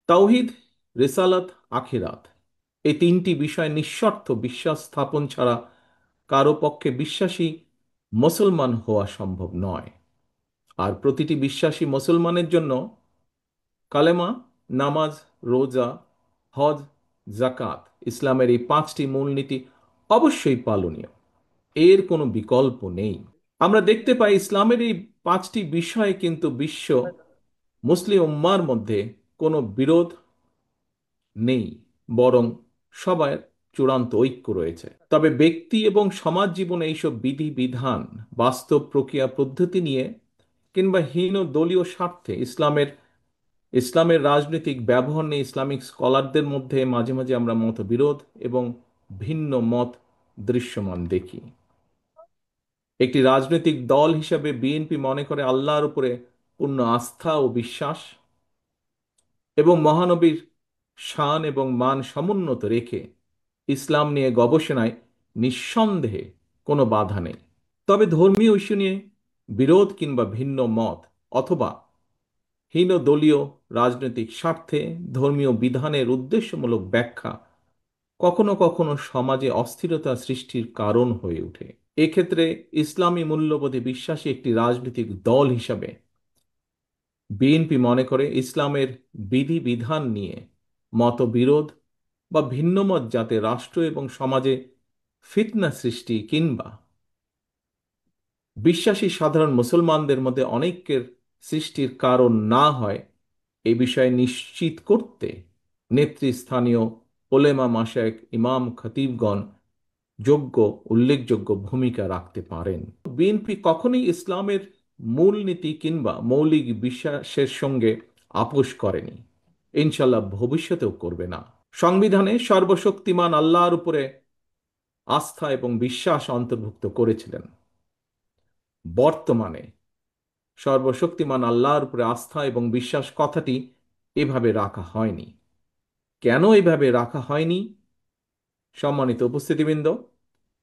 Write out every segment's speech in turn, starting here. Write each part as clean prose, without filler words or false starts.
তাওহিদ, রিসালাত, আখিরাত, এই তিনটি বিষয়ে নিঃশর্ত বিশ্বাস স্থাপন ছাড়া কারো পক্ষে বিশ্বাসী মুসলমান হওয়া সম্ভব নয়। আর প্রতিটি বিশ্বাসী মুসলমানের জন্য কালেমা, নামাজ, রোজা, হজ, জাকাত, ইসলামের এই পাঁচটি মূলনীতি অবশ্যই পালনীয়। এর কোনো বিকল্প নেই। আমরা দেখতে পাই ইসলামের এই পাঁচটি বিষয়ে কিন্তু বিশ্ব মুসলিম উম্মার মধ্যে কোনো বিরোধ নেই, বরং সবার চূড়ান্ত ঐক্য রয়েছে। তবে ব্যক্তি এবং সমাজ জীবনে এইসব বিধিবিধান, বাস্তব প্রক্রিয়া পদ্ধতি নিয়ে কিংবা হীন দলীয় স্বার্থে ইসলামের রাজনৈতিক ব্যবহার নিয়ে ইসলামিক স্কলারদের মধ্যে মাঝে মাঝে আমরা মতবিরোধ এবং ভিন্ন মত দৃশ্যমান দেখি। একটি রাজনৈতিক দল হিসেবে বিএনপি মনে করে আল্লাহর উপরে পূর্ণ আস্থা ও বিশ্বাস এবং মহানবীর শান এবং মান সমুন্নত রেখে ইসলাম নিয়ে গবেষণায় নিঃসন্দেহে কোনো বাধা নেই। তবে ধর্মীয় ইস্যু নিয়ে বিরোধ কিংবা ভিন্ন মত অথবা হীন দলীয় রাজনৈতিক স্বার্থে ধর্মীয় বিধানের উদ্দেশ্যমূলক ব্যাখ্যা কখনো কখনো সমাজে অস্থিরতা সৃষ্টির কারণ হয়ে ওঠে। এক্ষেত্রে ইসলামী মূল্যবোধে বিশ্বাসী একটি রাজনৈতিক দল হিসাবে বিএনপি মনে করে ইসলামের বিধিবিধান নিয়ে মতবিরোধ বা ভিন্নমত যাতে রাষ্ট্র এবং সমাজে ফিতনা সৃষ্টি কিংবা বিশ্বাসী সাধারণ মুসলমানদের মধ্যে অনৈক্যের সৃষ্টির কারণ না হয়, এ বিষয়ে নিশ্চিত করতে নেতৃস্থানীয় ওলেমা মাশায়েখ, ইমাম, খতিবগণ উল্লেখযোগ্য ভূমিকা রাখতে পারেন। বিএনপি কখনোই ইসলামের মূলনীতি কিংবা মৌলিক বিশ্বাসের সঙ্গে আপোষ করেনি, ইনশাল্লাহ ভবিষ্যতেও করবে না। সংবিধানে সর্বশক্তিমান আল্লাহর উপরে আস্থা এবং বিশ্বাস অন্তর্ভুক্ত করেছিলেন। বর্তমানে সর্বশক্তিমান আল্লাহর উপরে আস্থা এবং বিশ্বাস কথাটি এভাবে রাখা হয়নি। কেন এভাবে রাখা হয়নি? সম্মানিত উপস্থিতিবৃন্দ,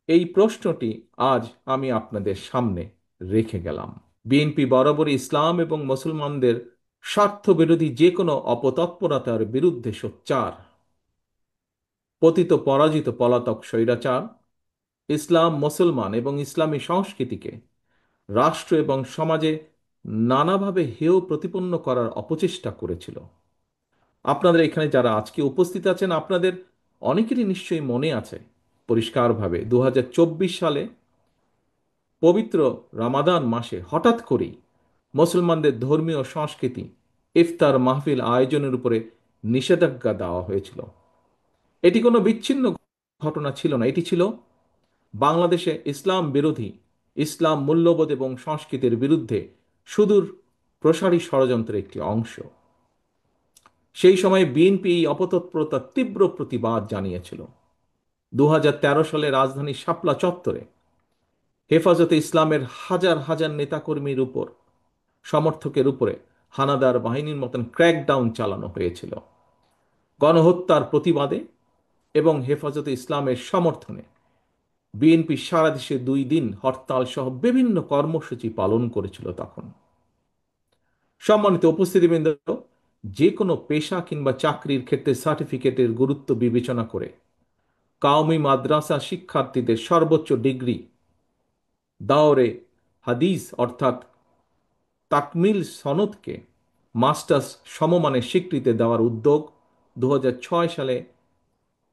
এই প্রশ্নটি আজ আমি আপনাদের সামনে রেখে গেলাম। বিএনপি বরাবরই ইসলাম এবং মুসলমানদের স্বার্থবিরোধী যে কোনো অপতৎপরতার বিরুদ্ধে সোচ্চার। পতিত পরাজিত পলাতক স্বৈরাচার ইসলাম, মুসলমান এবং ইসলামী সংস্কৃতিকে রাষ্ট্র এবং সমাজে নানাভাবে হেয় প্রতিপন্ন করার অপচেষ্টা করেছিল। আপনাদের এখানে যারা আজকে উপস্থিত আছেন, আপনাদের অনেকেরই নিশ্চয়ই মনে আছে পরিষ্কারভাবে 2024 সালে পবিত্র রমাদান মাসে হঠাৎ করেই মুসলমানদের ধর্মীয় সংস্কৃতি ইফতার মাহফিল আয়োজনের উপরে নিষেধাজ্ঞা দেওয়া হয়েছিল। এটি কোনো বিচ্ছিন্ন ঘটনা ছিল না, এটি ছিল বাংলাদেশে ইসলাম বিরোধী, ইসলাম মূল্যবোধ এবং সংস্কৃতির বিরুদ্ধে সুদূর প্রসারী ষড়যন্ত্রের একটি অংশ। সেই সময় বিএনপি এই অপতৎপরতার তীব্র প্রতিবাদ জানিয়েছিল। 2013 সালে রাজধানীর শাপলা চত্বরে হেফাজতে ইসলামের হাজার হাজার নেতাকর্মীর উপর, সমর্থকের উপরে হানাদার বাহিনীর মতন ক্র্যাকডাউন চালানো হয়েছিল। গণহত্যার প্রতিবাদে এবং হেফাজতে ইসলামের সমর্থনে বিএনপি সারা দেশে 2 দিন হরতাল সহ বিভিন্ন কর্মসূচি পালন করেছিল তখন। সম্মানিত উপস্থিতিবৃন্দ, যে কোনো পেশা কিংবা চাকরির ক্ষেত্রে সার্টিফিকেটের গুরুত্ব বিবেচনা করে কাওমি মাদ্রাসা শিক্ষার্থীদের সর্বোচ্চ ডিগ্রি দাওরে হাদিস অর্থাৎ তাকমিল সনদকে মাস্টার্স সমমানের স্বীকৃতি দেওয়ার উদ্যোগ 2006 সালে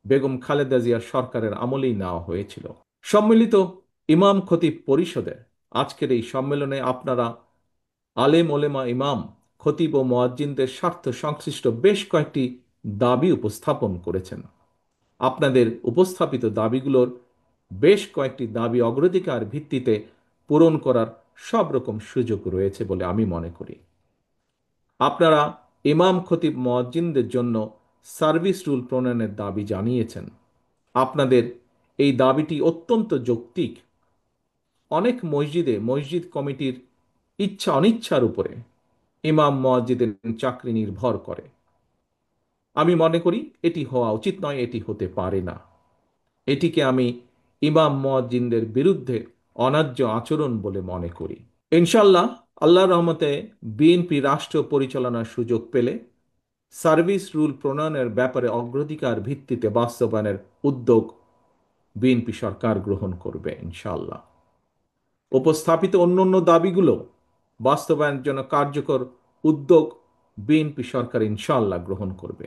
বেগম খালেদা জিয়ার সরকারের আমলেই নেওয়া হয়েছিল। সম্মিলিত ইমাম খতিব পরিষদের আজকের এই সম্মেলনে আপনারা আলেম ওলেমা, ইমাম, খতিব ও মুয়াজ্জিনদের স্বার্থ সংশ্লিষ্ট বেশ কয়েকটি দাবি উপস্থাপন করেছেন। আপনাদের উপস্থাপিত দাবিগুলোর বেশ কয়েকটি দাবি অগ্রাধিকার ভিত্তিতে পূরণ করার সব রকম সুযোগ রয়েছে বলে আমি মনে করি। আপনারা ইমাম, খতিব, মুয়াজ্জিনদের জন্য সার্ভিস রুল প্রণয়নের দাবি জানিয়েছেন। আপনাদের এই দাবিটি অত্যন্ত যৌক্তিক। অনেক মসজিদে মসজিদ কমিটির ইচ্ছা অনিচ্ছার উপরে ইমাম মুয়াজ্জিনের চাকরি নির্ভর করে। আমি মনে করি এটি হওয়া উচিত নয়, এটি হতে পারে না। এটিকে আমি ইমাম মুয়াজ্জিনদের বিরুদ্ধে অন্যায্য আচরণ বলে মনে করি। ইনশাল্লাহ আল্লাহর রহমতে বিএনপি রাষ্ট্র পরিচালনার সুযোগ পেলে সার্ভিস রুল প্রণয়নের ব্যাপারে অগ্রাধিকার ভিত্তিতে বাস্তবায়নের উদ্যোগ বিএনপি সরকার গ্রহণ করবে ইনশাআল্লাহ। উপস্থাপিত অন্যান্য দাবিগুলো বাস্তবায়নের জন্য কার্যকর উদ্যোগ বিএনপি সরকার ইনশাআল্লাহ গ্রহণ করবে।